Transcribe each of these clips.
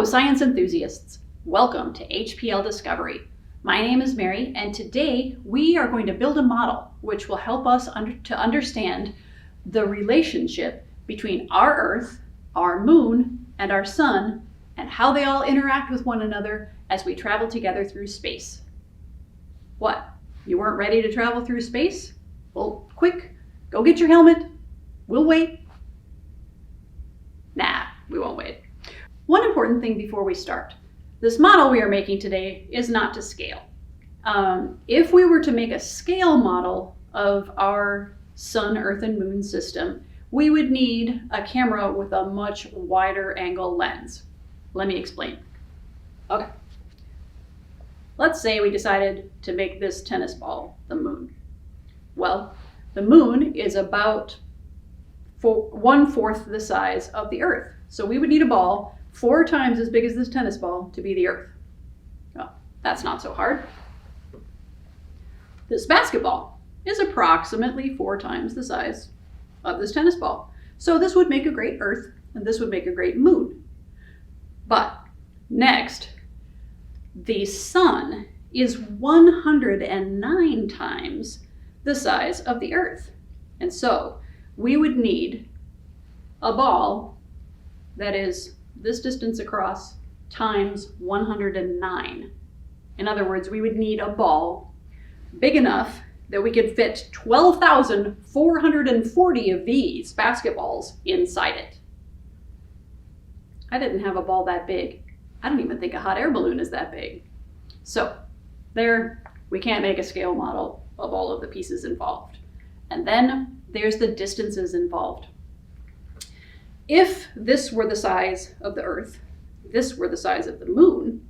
Hello, science enthusiasts. Welcome to HPL Discovery. My name is Mary, and today we are going to build a model which will help us to understand the relationship between our Earth, our Moon, and our Sun, and how they all interact with one another as we travel together through space. What? You weren't ready to travel through space? Well, quick, go get your helmet. We'll wait. Nah, we won't wait. One important thing before we start. This model we are making today is not to scale. If we were to make a scale model of our Sun, Earth, and Moon system, we would need a camera with a much wider angle lens. Let me explain. Okay. Let's say we decided to make this tennis ball the moon. Well, the moon is about 1/4 the size of the Earth. So we would need a ball 4 times as big as this tennis ball to be the Earth. Well, that's not so hard. This basketball is approximately 4 times the size of this tennis ball. So this would make a great Earth, and this would make a great moon. But next, the Sun is 109 times the size of the Earth. And so we would need a ball that is this distance across times 109. In other words, we would need a ball big enough that we could fit 12,440 of these basketballs inside it. I didn't have a ball that big. I don't even think a hot air balloon is that big. So there, we can't make a scale model of all of the pieces involved. And then there's the distances involved. If this were the size of the Earth, this were the size of the moon,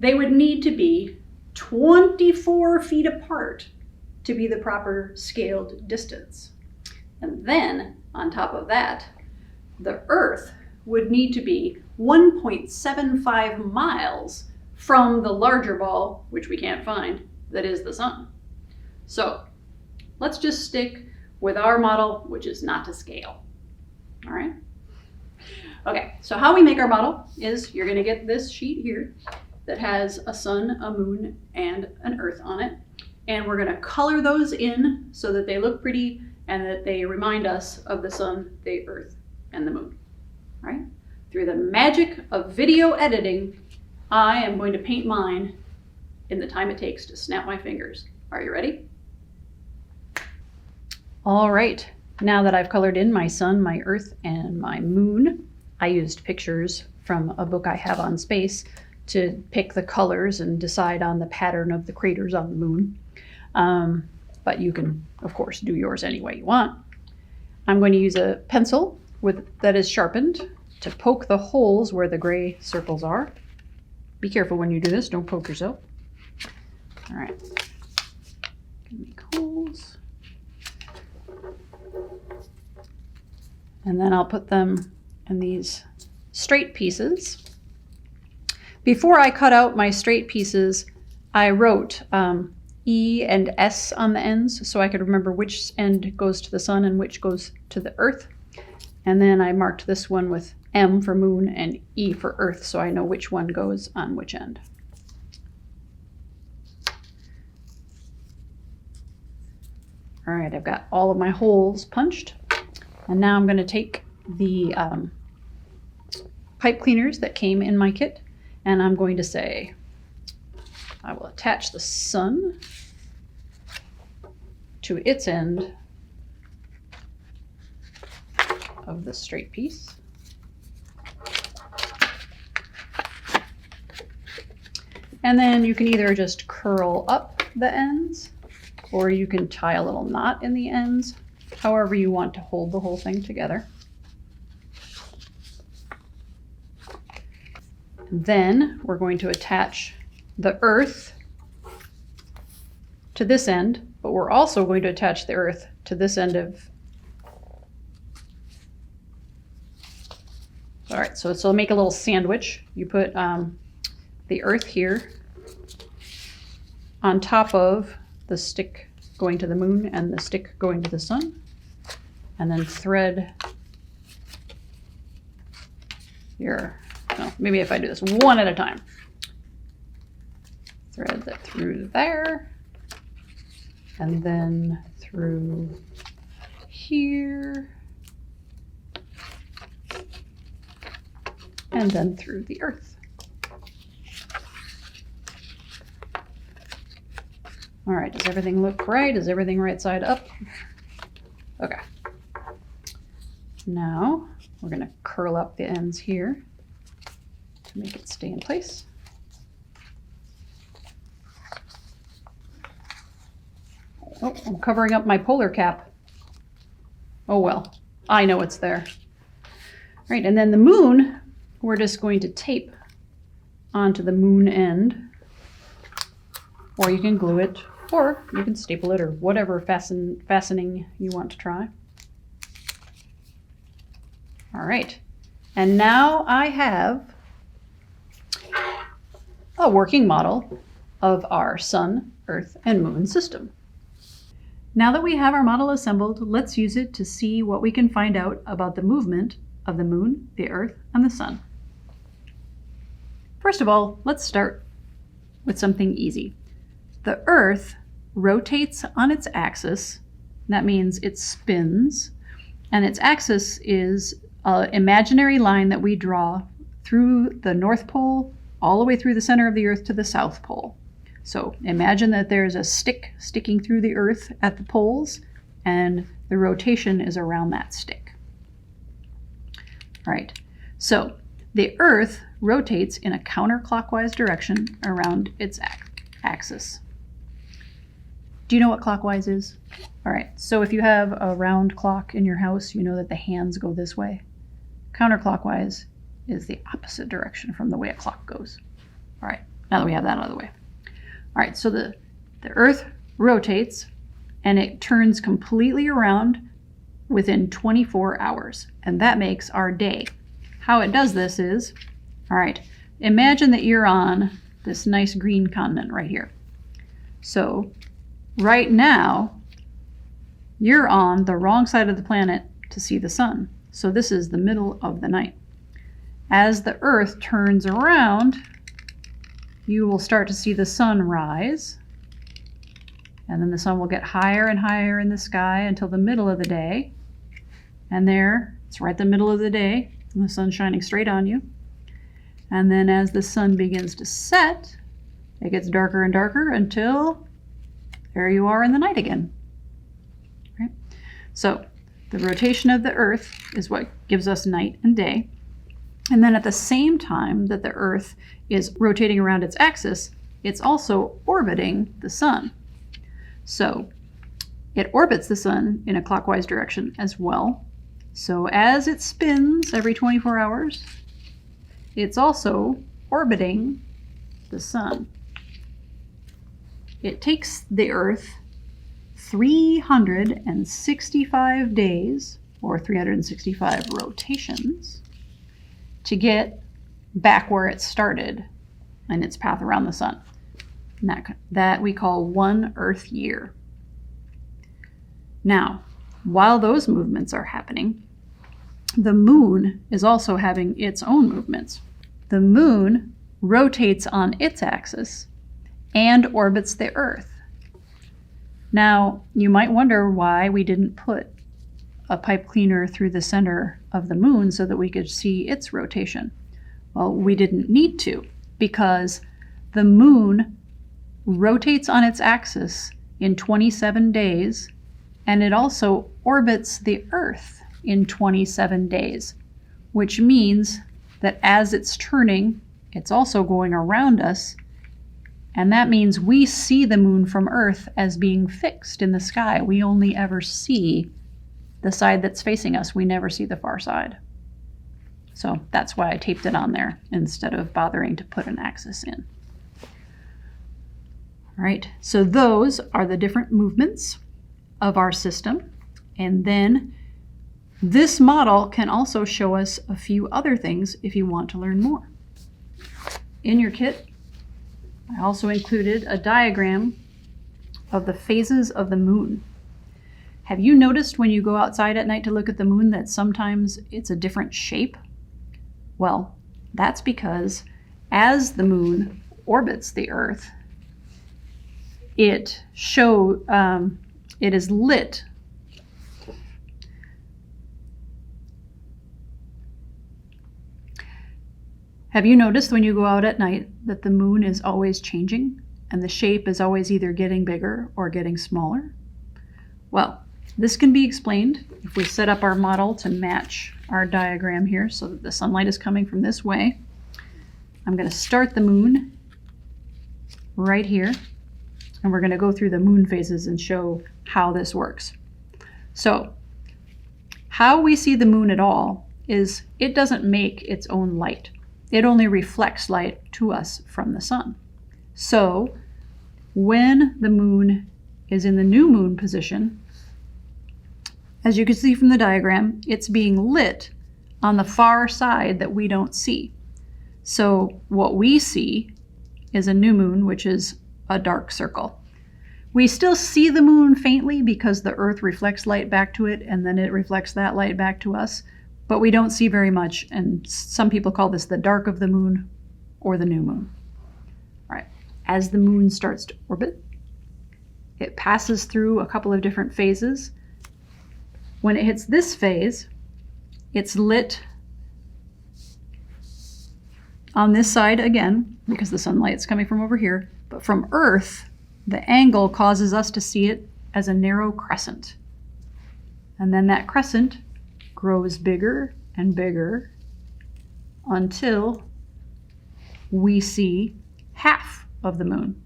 they would need to be 24 feet apart to be the proper scaled distance. And then, on top of that, the Earth would need to be 1.75 miles from the larger ball, which we can't find, that is the Sun. So let's just stick with our model, which is not to scale. All right. Okay, so how we make our model is you're going to get this sheet here that has a sun, a moon, and an Earth on it. And we're going to color those in so that they look pretty and that they remind us of the sun, the Earth, and the moon. All right? Through the magic of video editing, I am going to paint mine in the time it takes to snap my fingers. Are you ready? All right. Now that I've colored in my sun, my Earth, and my moon, I used pictures from a book I have on space to pick the colors and decide on the pattern of the craters on the moon. But you can, of course, do yours any way you want. I'm going to use a pencil that is sharpened to poke the holes where the gray circles are. Be careful when you do this, don't poke yourself. All right, make holes. And then I'll put them in these straight pieces. Before I cut out my straight pieces, I wrote E and S on the ends so I could remember which end goes to the sun and which goes to the Earth. And then I marked this one with M for moon and E for Earth so I know which one goes on which end. All right, I've got all of my holes punched. And now I'm going to take the pipe cleaners that came in my kit, and I'm going to say, I will attach the sun to its end of the straight piece. And then you can either just curl up the ends, or you can tie a little knot in the ends. However you want to hold the whole thing together. And then we're going to attach the Earth to this end, but we're also going to attach the Earth to this end of. All right, so make a little sandwich. You put the Earth here on top of the stick going to the moon and the stick going to the sun. And then thread your Well, maybe if I do this one at a time. Thread that through there, and then through here, and then through the earth. All right, does everything look right? Is everything right side up? Okay. Now we're going to curl up the ends here to make it stay in place. Oh, I'm covering up my polar cap. Oh well, I know it's there. Right, and then the moon, we're just going to tape onto the moon end, or you can glue it, or you can staple it, or whatever fastening you want to try. All right, and now I have a working model of our sun, earth, and moon system. Now that we have our model assembled, let's use it to see what we can find out about the movement of the moon, the earth, and the sun. First of all, let's start with something easy. The earth rotates on its axis. That means it spins, and its axis is an imaginary line that we draw through the North Pole all the way through the center of the earth to the South Pole. So imagine that there's a stick sticking through the earth at the poles, and the rotation is around that stick. All right, so the earth rotates in a counterclockwise direction around its axis. Do you know what clockwise is? All right, so if you have a round clock in your house, you know that the hands go this way. Counterclockwise is the opposite direction from the way a clock goes. All right, now that we have that out of the way. All right, so the earth rotates and it turns completely around within 24 hours, and that makes our day. How it does this is, all right, imagine that you're on this nice green continent right here. So right now, you're on the wrong side of the planet to see the sun. So this is the middle of the night. As the earth turns around, you will start to see the sun rise, and then the sun will get higher and higher in the sky until the middle of the day. And there, it's right the middle of the day, and the sun's shining straight on you. And then as the sun begins to set, it gets darker and darker until there you are in the night again. Right? So the rotation of the earth is what gives us night and day. And then at the same time that the earth is rotating around its axis, it's also orbiting the sun. So it orbits the sun in a clockwise direction as well. So as it spins every 24 hours, it's also orbiting the sun. It takes the earth 365 days, or 365 rotations, to get back where it started in its path around the sun. And that we call 1 Earth year. Now, while those movements are happening, the moon is also having its own movements. The moon rotates on its axis and orbits the earth. Now, you might wonder why we didn't put a pipe cleaner through the center of the moon so that we could see its rotation. Well, we didn't need to, because the moon rotates on its axis in 27 days, and it also orbits the earth in 27 days, which means that as it's turning, it's also going around us, and that means we see the moon from Earth as being fixed in the sky. We only ever see the side that's facing us. We never see the far side. So that's why I taped it on there instead of bothering to put an axis in. All right, so those are the different movements of our system. And then this model can also show us a few other things if you want to learn more. In your kit, I also included a diagram of the phases of the moon. Have you noticed when you go outside at night to look at the moon that sometimes it's a different shape? Well, That's because as the moon orbits the Earth, it is lit Have you noticed when you go out at night that the moon is always changing and the shape is always either getting bigger or getting smaller? Well, this can be explained if we set up our model to match our diagram here so that the sunlight is coming from this way. I'm going to start the moon right here, and we're going to go through the moon phases and show how this works. So, how we see the moon at all is it doesn't make its own light. It only reflects light to us from the sun. So, when the moon is in the new moon position, as you can see from the diagram, it's being lit on the far side that we don't see. So what we see is a new moon, which is a dark circle. We still see the moon faintly because the Earth reflects light back to it, and then it reflects that light back to us, but we don't see very much, and some people call this the dark of the moon or the new moon. All right. As the moon starts to orbit, it passes through a couple of different phases. When it hits this phase, it's lit on this side again, because the sunlight's coming from over here, but from Earth, the angle causes us to see it as a narrow crescent. And then that crescent grows bigger and bigger until we see half of the moon.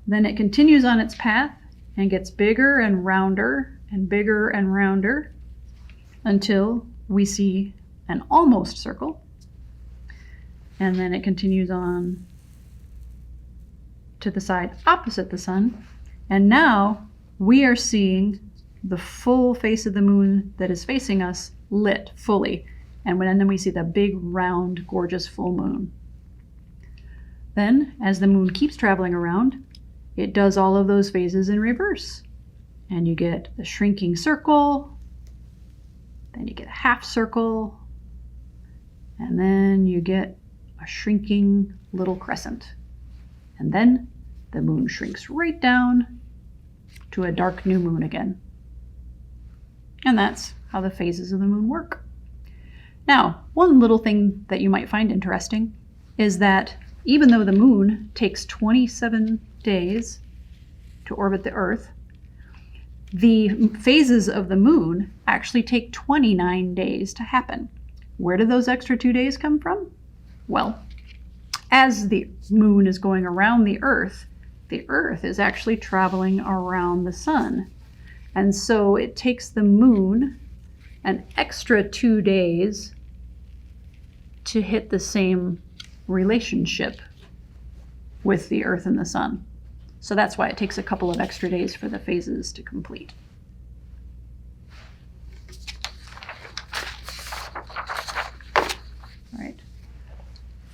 Then it continues on its path and gets bigger and rounder and bigger and rounder until we see an almost circle. And then it continues on to the side opposite the sun. And now we are seeing the full face of the moon that is facing us lit fully. And then we see the big, round, gorgeous full moon. Then, as the moon keeps traveling around, it does all of those phases in reverse. And you get the shrinking circle, then you get a half circle, and then you get a shrinking little crescent. And then the moon shrinks right down to a dark new moon again. And that's how the phases of the moon work. Now, one little thing that you might find interesting is that even though the moon takes 27 days to orbit the Earth, the phases of the moon actually take 29 days to happen. Where do those extra 2 days come from? Well, as the moon is going around the Earth is actually traveling around the sun. And so it takes the moon an extra 2 days to hit the same relationship with the Earth and the sun. So that's why it takes a couple of extra days for the phases to complete. All right.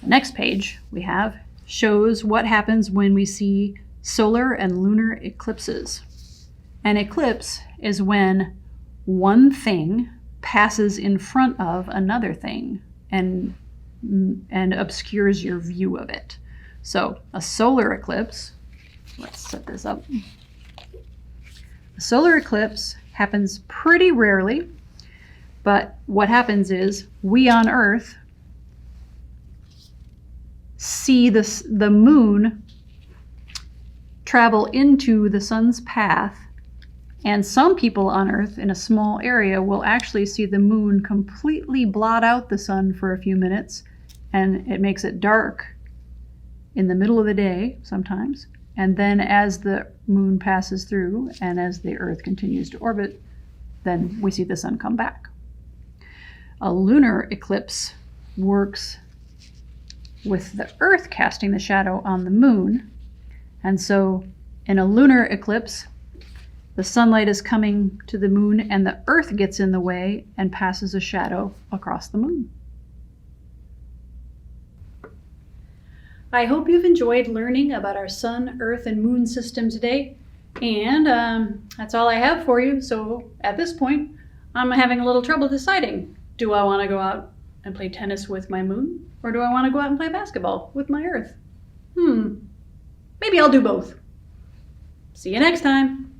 The next page we have shows what happens when we see solar and lunar eclipses. An eclipse is when one thing passes in front of another thing and obscures your view of it. So a solar eclipse, let's set this up. A solar eclipse happens pretty rarely, but what happens is we on Earth see the moon travel into the sun's path, and some people on Earth in a small area will actually see the moon completely blot out the sun for a few minutes, and it makes it dark in the middle of the day sometimes. And then as the moon passes through and as the Earth continues to orbit, then we see the sun come back. A lunar eclipse works with the Earth casting the shadow on the moon. And so in a lunar eclipse, the sunlight is coming to the moon and the Earth gets in the way and passes a shadow across the moon. I hope you've enjoyed learning about our sun, Earth, and moon system today. And that's all I have for you. So at this point, I'm having a little trouble deciding, do I want to go out and play tennis with my moon? Or do I want to go out and play basketball with my Earth? Maybe I'll do both. See you next time.